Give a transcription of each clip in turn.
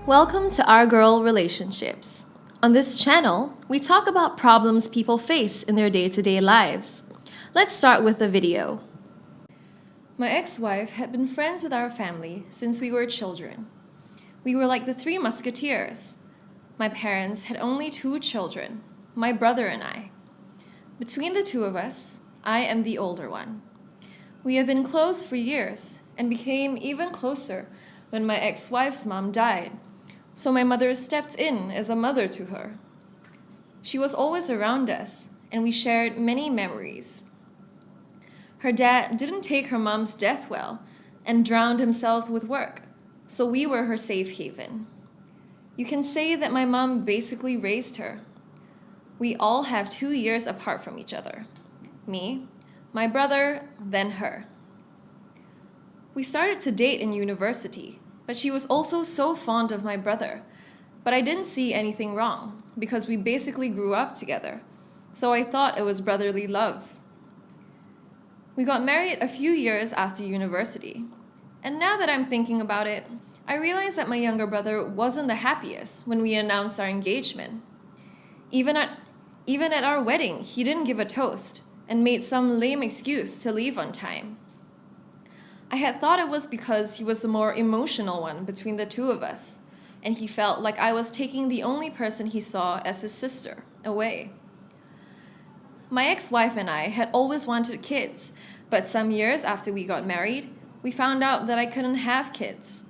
Welcome to Our Girl Relationships. On this channel, we talk about problems people face in their day-to-day lives. Let's start with the video. My ex-wife had been friends with our family since we were children. We were like the three musketeers. My parents had only 2 children, my brother and I. Between the two of us, I am the older one. We have been close for years and became even closer when my ex-wife's mom died, so my mother stepped in as a mother to her. She was always around us, and we shared many memories. Her dad didn't take her mom's death well and drowned himself with work, so we were her safe haven. You can say that my mom basically raised her. We all have 2 years apart from each other. Me, my brother, then her. We started to date in university, but she was also so fond of my brother. But I didn't see anything wrong, because we basically grew up together, so I thought it was brotherly love. We got married a few years after university, and now that I'm thinking about it, I realize that my younger brother wasn't the happiest when we announced our engagement. Even at our wedding, he didn't give a toast and made some lame excuse to leave on time. I had thought it was because he was the more emotional one between the two of us, and he felt like I was taking the only person he saw as his sister away. My ex-wife and I had always wanted kids, but some years after we got married, we found out that I couldn't have kids.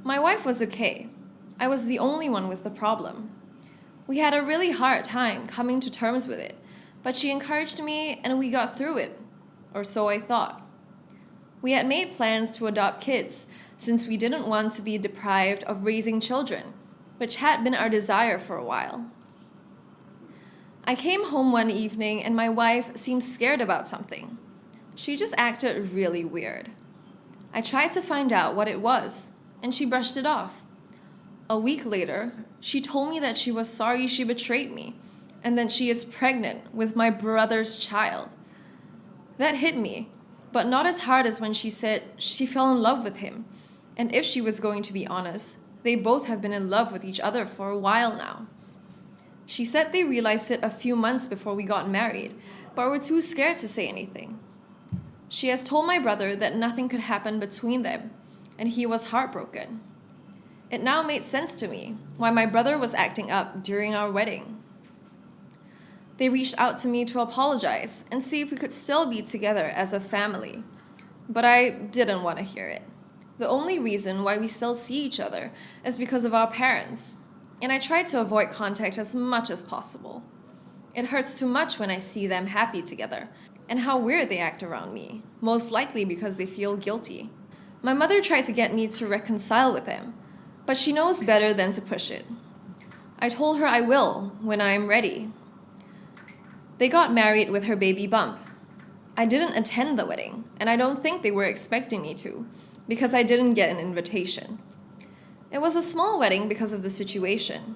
My wife was okay. I was the only one with the problem. We had a really hard time coming to terms with it, but she encouraged me and we got through it, or so I thought. We had made plans to adopt kids since we didn't want to be deprived of raising children, which had been our desire for a while. I came home one evening and my wife seemed scared about something. She just acted really weird. I tried to find out what it was, and she brushed it off. A week later, she told me that she was sorry she betrayed me and that she is pregnant with my brother's child. That hit me, but not as hard as when she said she fell in love with him, and if she was going to be honest, they both have been in love with each other for a while now. She said they realized it a few months before we got married, but were too scared to say anything. She has told my brother that nothing could happen between them, and he was heartbroken. It now made sense to me why my brother was acting up during our wedding. They reached out to me to apologize and see if we could still be together as a family, but I didn't want to hear it. The only reason why we still see each other is because of our parents, and I try to avoid contact as much as possible. It hurts too much when I see them happy together, and how weird they act around me, most likely because they feel guilty. My mother tried to get me to reconcile with them, but she knows better than to push it. I told her I will when I am ready. They got married with her baby bump. I didn't attend the wedding, and I don't think they were expecting me to, because I didn't get an invitation. It was a small wedding because of the situation.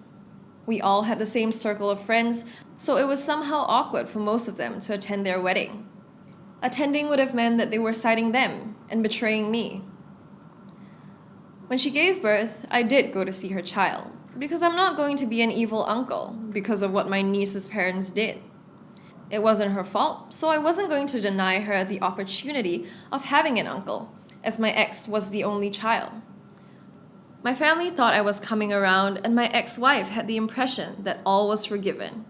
We all had the same circle of friends, so it was somehow awkward for most of them to attend their wedding. Attending would have meant that they were siding them and betraying me. When she gave birth, I did go to see her child, because I'm not going to be an evil uncle because of what my niece's parents did. It wasn't her fault, so I wasn't going to deny her the opportunity of having an uncle, as my ex was the only child. My family thought I was coming around, and my ex-wife had the impression that all was forgiven.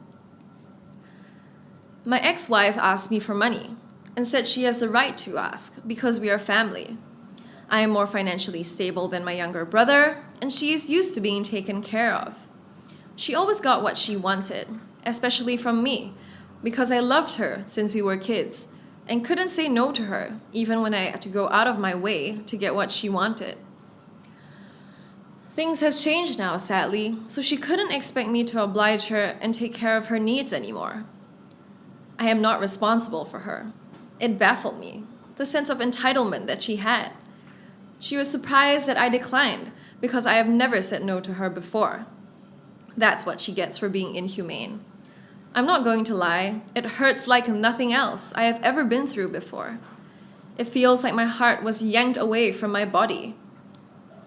My ex-wife asked me for money, and said she has the right to ask because we are family. I am more financially stable than my younger brother, and she is used to being taken care of. She always got what she wanted, especially from me, because I loved her since we were kids and couldn't say no to her, even when I had to go out of my way to get what she wanted. Things have changed now, sadly, so she couldn't expect me to oblige her and take care of her needs anymore. I am not responsible for her. It baffled me, the sense of entitlement that she had. She was surprised that I declined because I have never said no to her before. That's what she gets for being inhumane. I'm not going to lie, it hurts like nothing else I have ever been through before. It feels like my heart was yanked away from my body.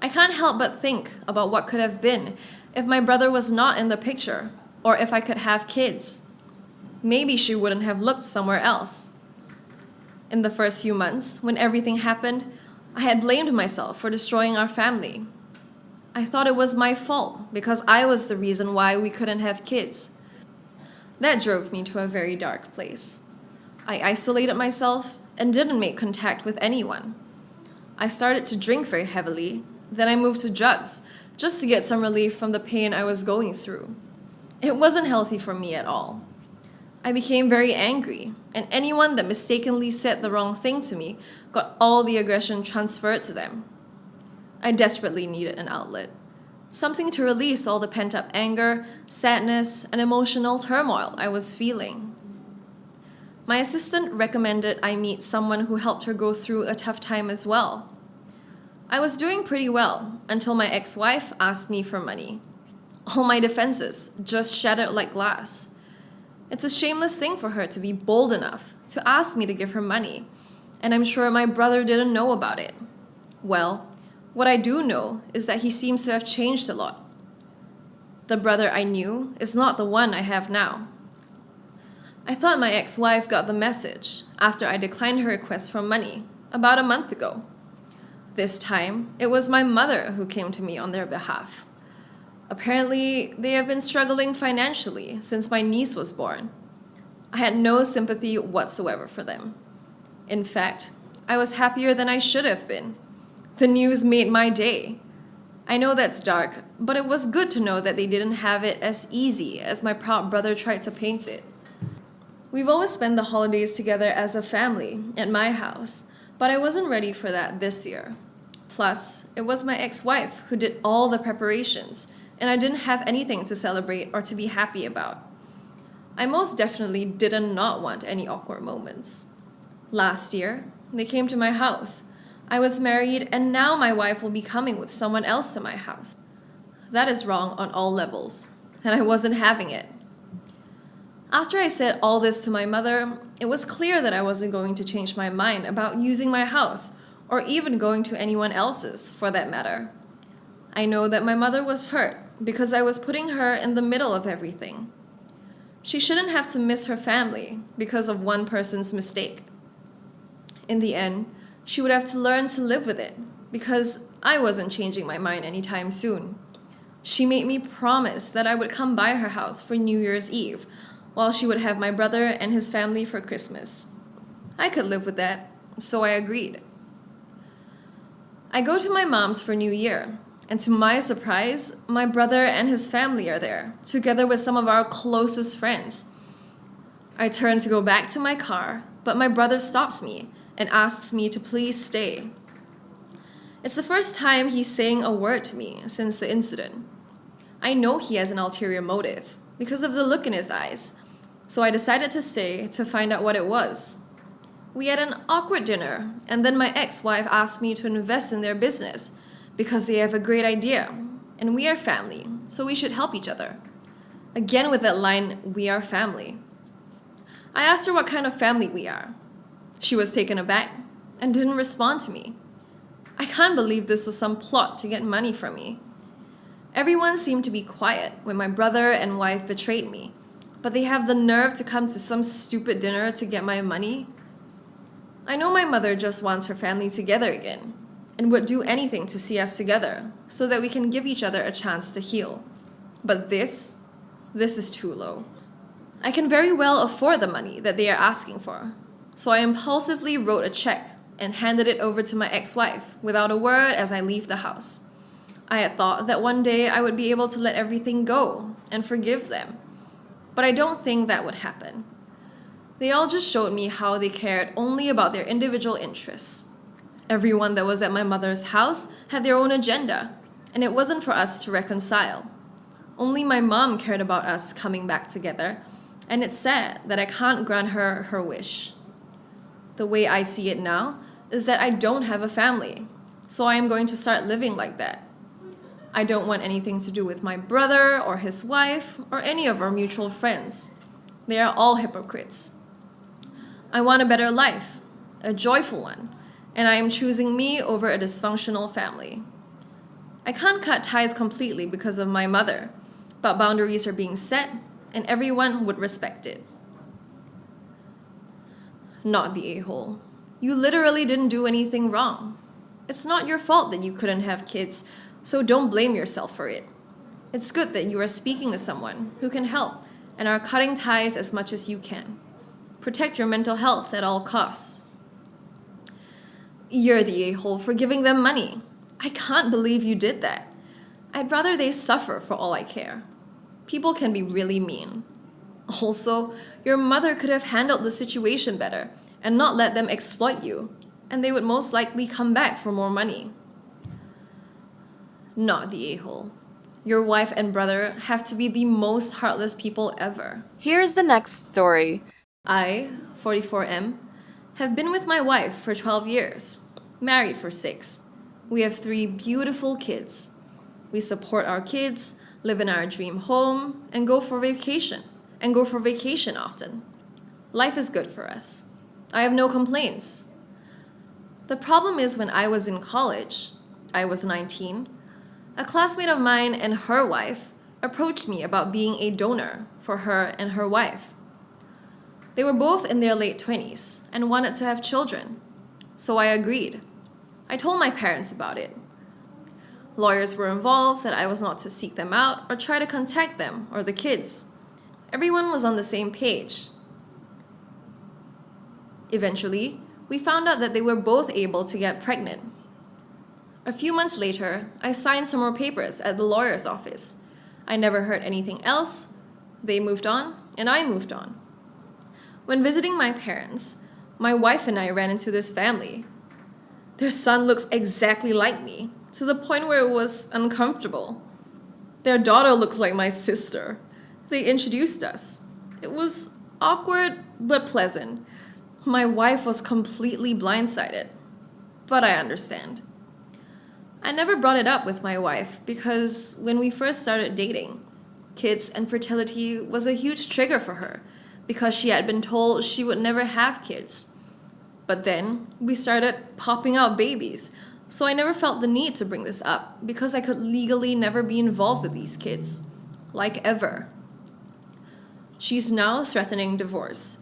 I can't help but think about what could have been if my brother was not in the picture, or if I could have kids. Maybe she wouldn't have looked somewhere else. In the first few months, when everything happened, I had blamed myself for destroying our family. I thought it was my fault because I was the reason why we couldn't have kids. That drove me to a very dark place. I isolated myself and didn't make contact with anyone. I started to drink very heavily, then I moved to drugs just to get some relief from the pain I was going through. It wasn't healthy for me at all. I became very angry, and anyone that mistakenly said the wrong thing to me got all the aggression transferred to them. I desperately needed an outlet, something to release all the pent-up anger, sadness, and emotional turmoil I was feeling. My assistant recommended I meet someone who helped her go through a tough time as well. I was doing pretty well until my ex-wife asked me for money. All my defenses just shattered like glass. It's a shameless thing for her to be bold enough to ask me to give her money, and I'm sure my brother didn't know about it. Well, what I do know is that he seems to have changed a lot. The brother I knew is not the one I have now. I thought my ex-wife got the message after I declined her request for money about a month ago. This time, it was my mother who came to me on their behalf. Apparently, they have been struggling financially since my niece was born. I had no sympathy whatsoever for them. In fact, I was happier than I should have been. The news made my day. I know that's dark, but it was good to know that they didn't have it as easy as my proud brother tried to paint it. We've always spent the holidays together as a family at my house, but I wasn't ready for that this year. Plus, it was my ex-wife who did all the preparations, and I didn't have anything to celebrate or to be happy about. I most definitely did not want any awkward moments. Last year, they came to my house. I was married, and now my wife will be coming with someone else to my house. That is wrong on all levels, and I wasn't having it. After I said all this to my mother, it was clear that I wasn't going to change my mind about using my house, or even going to anyone else's, for that matter. I know that my mother was hurt because I was putting her in the middle of everything. She shouldn't have to miss her family because of one person's mistake. In the end, she would have to learn to live with it because I wasn't changing my mind anytime soon. She made me promise that I would come by her house for New Year's Eve while she would have my brother and his family for Christmas. I could live with that, so I agreed. I go to my mom's for New Year, and to my surprise, my brother and his family are there, together with some of our closest friends. I turn to go back to my car, but my brother stops me and asks me to please stay. It's the first time he's saying a word to me since the incident. I know he has an ulterior motive because of the look in his eyes, so I decided to stay to find out what it was. We had an awkward dinner, and then my ex-wife asked me to invest in their business because they have a great idea, and we are family, so we should help each other. Again with that line, we are family. I asked her what kind of family we are. She was taken aback and didn't respond to me. I can't believe this was some plot to get money from me. Everyone seemed to be quiet when my brother and wife betrayed me, but they have the nerve to come to some stupid dinner to get my money. I know my mother just wants her family together again and would do anything to see us together so that we can give each other a chance to heal. But this is too low. I can very well afford the money that they are asking for, so I impulsively wrote a check and handed it over to my ex-wife without a word as I leave the house. I had thought that one day I would be able to let everything go and forgive them, but I don't think that would happen. They all just showed me how they cared only about their individual interests. Everyone that was at my mother's house had their own agenda, and it wasn't for us to reconcile. Only my mom cared about us coming back together, and it's sad that I can't grant her her wish. The way I see it now is that I don't have a family, so I am going to start living like that. I don't want anything to do with my brother or his wife or any of our mutual friends. They are all hypocrites. I want a better life, a joyful one, and I am choosing me over a dysfunctional family. I can't cut ties completely because of my mother, but boundaries are being set, and everyone would respect it. Not the a-hole. You literally didn't do anything wrong. It's not your fault that you couldn't have kids, so don't blame yourself for it. It's good that you are speaking to someone who can help and are cutting ties as much as you can. Protect your mental health at all costs. You're the a-hole for giving them money. I can't believe you did that. I'd rather they suffer for all I care. People can be really mean. Also, your mother could have handled the situation better and not let them exploit you, and they would most likely come back for more money. Not the a-hole. Your wife and brother have to be the most heartless people ever. Here's the next story. I, 44M, have been with my wife for 12 years, married for 6. We have 3 beautiful kids. We support our kids, live in our dream home, and go for vacation often. Life is good for us. I have no complaints. The problem is when I was in college, I was 19, a classmate of mine and her wife approached me about being a donor for her and her wife. They were both in their late 20s and wanted to have children, so I agreed. I told my parents about it. Lawyers were involved that I was not to seek them out or try to contact them or the kids. Everyone was on the same page. Eventually, we found out that they were both able to get pregnant. A few months later, I signed some more papers at the lawyer's office. I never heard anything else. They moved on, and I moved on. When visiting my parents, my wife and I ran into this family. Their son looks exactly like me, to the point where it was uncomfortable. Their daughter looks like my sister. They introduced us. It was awkward but pleasant. My wife was completely blindsided, but I understand. I never brought it up with my wife because when we first started dating, kids and fertility was a huge trigger for her because she had been told she would never have kids. But then we started popping out babies, so I never felt the need to bring this up because I could legally never be involved with these kids, like ever. She's now threatening divorce.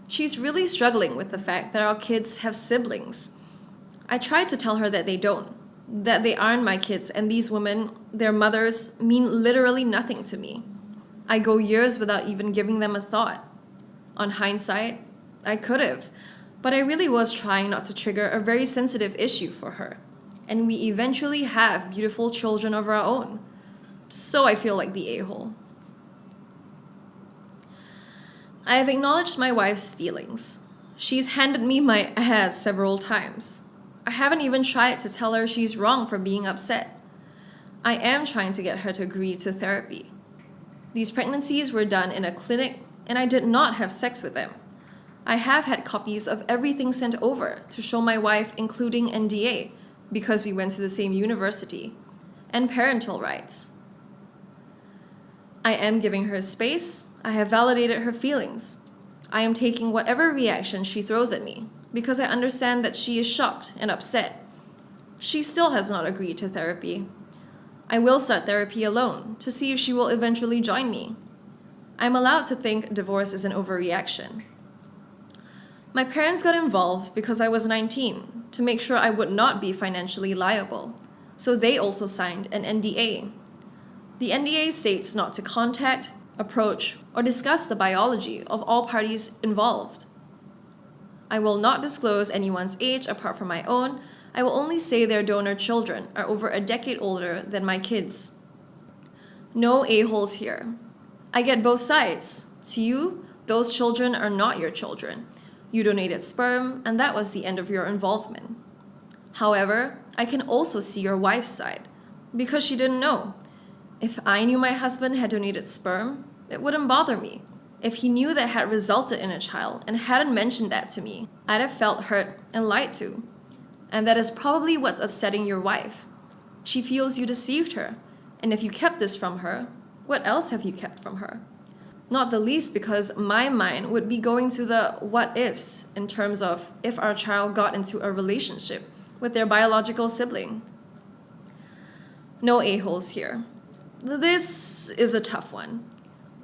She's really struggling with the fact that our kids have siblings. I tried to tell her that they don't, that they aren't my kids, and these women, their mothers, mean literally nothing to me. I go years without even giving them a thought. On hindsight, I could have, but I really was trying not to trigger a very sensitive issue for her. And we eventually have beautiful children of our own. So I feel like the a-hole. I have acknowledged my wife's feelings. She's handed me my ass several times. I haven't even tried to tell her she's wrong for being upset. I am trying to get her to agree to therapy. These pregnancies were done in a clinic, and I did not have sex with them. I have had copies of everything sent over to show my wife, including NDA, because we went to the same university, and parental rights. I am giving her space. I have validated her feelings. I am taking whatever reaction she throws at me, because I understand that she is shocked and upset. She still has not agreed to therapy. I will start therapy alone to see if she will eventually join me. I'm allowed to think divorce is an overreaction. My parents got involved because I was 19 to make sure I would not be financially liable, so they also signed an NDA. The NDA states not to contact, approach, or discuss the biology of all parties involved. I will not disclose anyone's age apart from my own. I will only say their donor children are over a decade older than my kids. No a-holes here. I get both sides. To you, those children are not your children. You donated sperm, and that was the end of your involvement. However, I can also see your wife's side, because she didn't know. If I knew my husband had donated sperm, it wouldn't bother me. If he knew that had resulted in a child and hadn't mentioned that to me, I'd have felt hurt and lied to. And that is probably what's upsetting your wife. She feels you deceived her, and if you kept this from her, what else have you kept from her? Not the least because my mind would be going to the what ifs in terms of if our child got into a relationship with their biological sibling. No a-holes here. This is a tough one.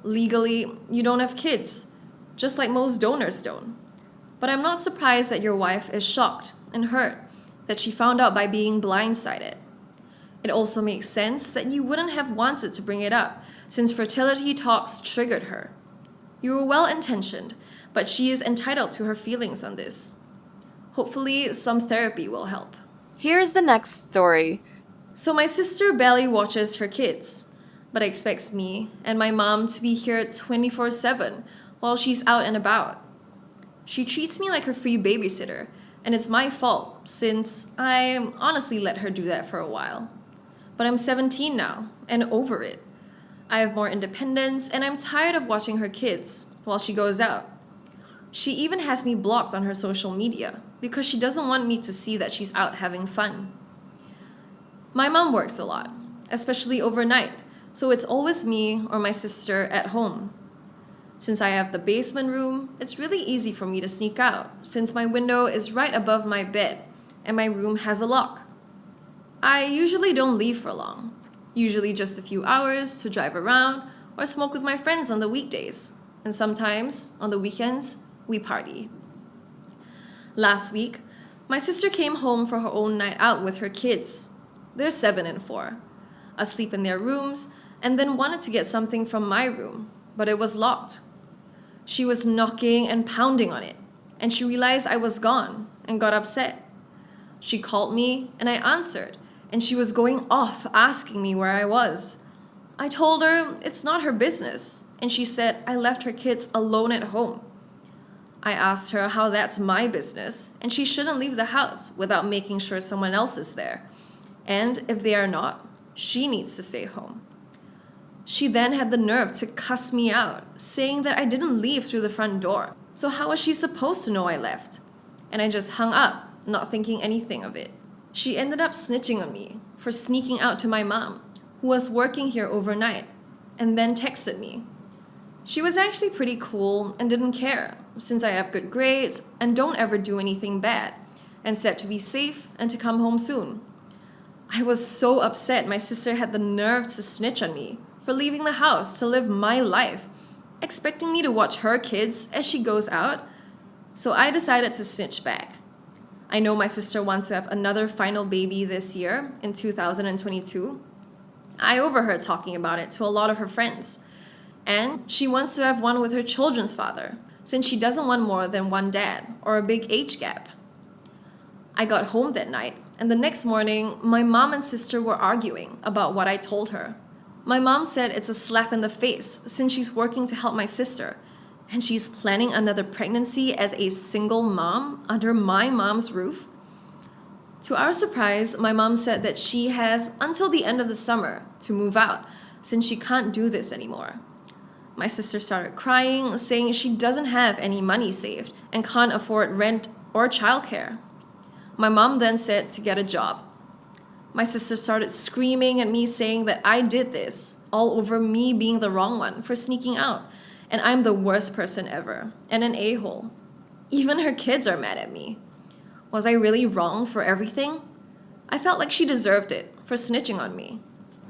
Legally, you don't have kids, just like most donors don't. But I'm not surprised that your wife is shocked and hurt that she found out by being blindsided. It also makes sense that you wouldn't have wanted to bring it up, since fertility talks triggered her. You were well-intentioned, but she is entitled to her feelings on this. Hopefully, some therapy will help. Here's the next story. So my sister barely watches her kids, but expects me and my mom to be here 24/7 while she's out and about. She treats me like her free babysitter, and it's my fault since I honestly let her do that for a while. But I'm 17 now, and over it. I have more independence, and I'm tired of watching her kids while she goes out. She even has me blocked on her social media because she doesn't want me to see that she's out having fun. My mom works a lot, especially overnight, so it's always me or my sister at home. Since I have the basement room, it's really easy for me to sneak out since my window is right above my bed and my room has a lock. I usually don't leave for long, usually just a few hours to drive around or smoke with my friends on the weekdays, and sometimes, on the weekends, we party. Last week, my sister came home for her own night out with her kids. They're 7 and 4, asleep in their rooms, and then wanted to get something from my room, but it was locked. She was knocking and pounding on it, and she realized I was gone and got upset. She called me, and I answered, and she was going off asking me where I was. I told her it's not her business, and she said I left her kids alone at home. I asked her how that's my business, and she shouldn't leave the house without making sure someone else is there. And if they are not, she needs to stay home. She then had the nerve to cuss me out, saying that I didn't leave through the front door. So how was she supposed to know I left? And I just hung up, not thinking anything of it. She ended up snitching on me for sneaking out to my mom, who was working here overnight, and then texted me. She was actually pretty cool and didn't care, since I have good grades and don't ever do anything bad, and said to be safe and to come home soon. I was so upset my sister had the nerve to snitch on me for leaving the house to live my life, expecting me to watch her kids as she goes out. So I decided to snitch back. I know my sister wants to have another final baby this year in 2022. I overheard talking about it to a lot of her friends. And she wants to have one with her children's father, since she doesn't want more than one dad or a big age gap. I got home that night, and the next morning, my mom and sister were arguing about what I told her. My mom said it's a slap in the face since she's working to help my sister, and she's planning another pregnancy as a single mom under my mom's roof. To our surprise, my mom said that she has until the end of the summer to move out since she can't do this anymore. My sister started crying, saying she doesn't have any money saved and can't afford rent or childcare. My mom then said to get a job. My sister started screaming at me, saying that I did this, all over me being the wrong one for sneaking out, and I'm the worst person ever, and an a-hole. Even her kids are mad at me. Was I really wrong for everything? I felt like she deserved it for snitching on me.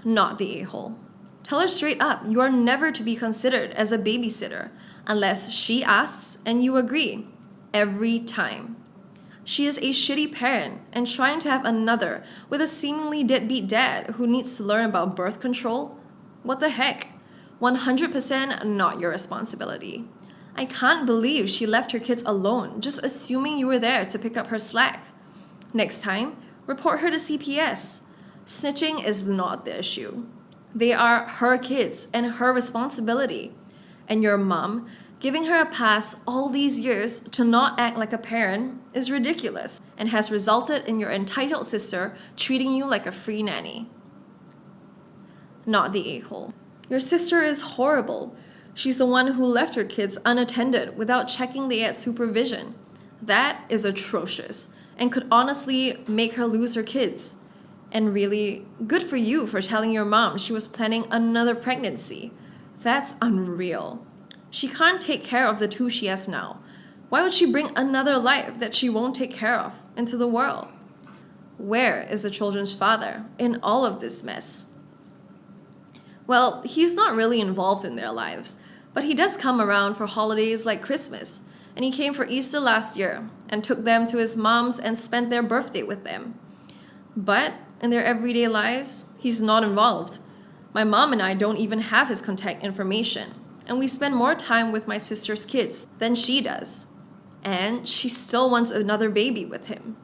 Not the a-hole. Tell her straight up you are never to be considered as a babysitter unless she asks and you agree. Every time. She is a shitty parent and trying to have another with a seemingly deadbeat dad who needs to learn about birth control? What the heck? 100% not your responsibility. I can't believe she left her kids alone, just assuming you were there to pick up her slack. Next time, report her to CPS. Snitching is not the issue. They are her kids and her responsibility. And your mom, giving her a pass all these years to not act like a parent is ridiculous and has resulted in your entitled sister treating you like a free nanny. Not the a-hole. Your sister is horrible. She's the one who left her kids unattended without checking they had supervision. That is atrocious and could honestly make her lose her kids. And really, good for you for telling your mom she was planning another pregnancy. That's unreal. She can't take care of the two she has now. Why would she bring another life that she won't take care of into the world? Where is the children's father in all of this mess? Well, he's not really involved in their lives, but he does come around for holidays like Christmas, and he came for Easter last year and took them to his mom's and spent their birthday with them. But in their everyday lives, he's not involved. My mom and I don't even have his contact information, and we spend more time with my sister's kids than she does. And she still wants another baby with him.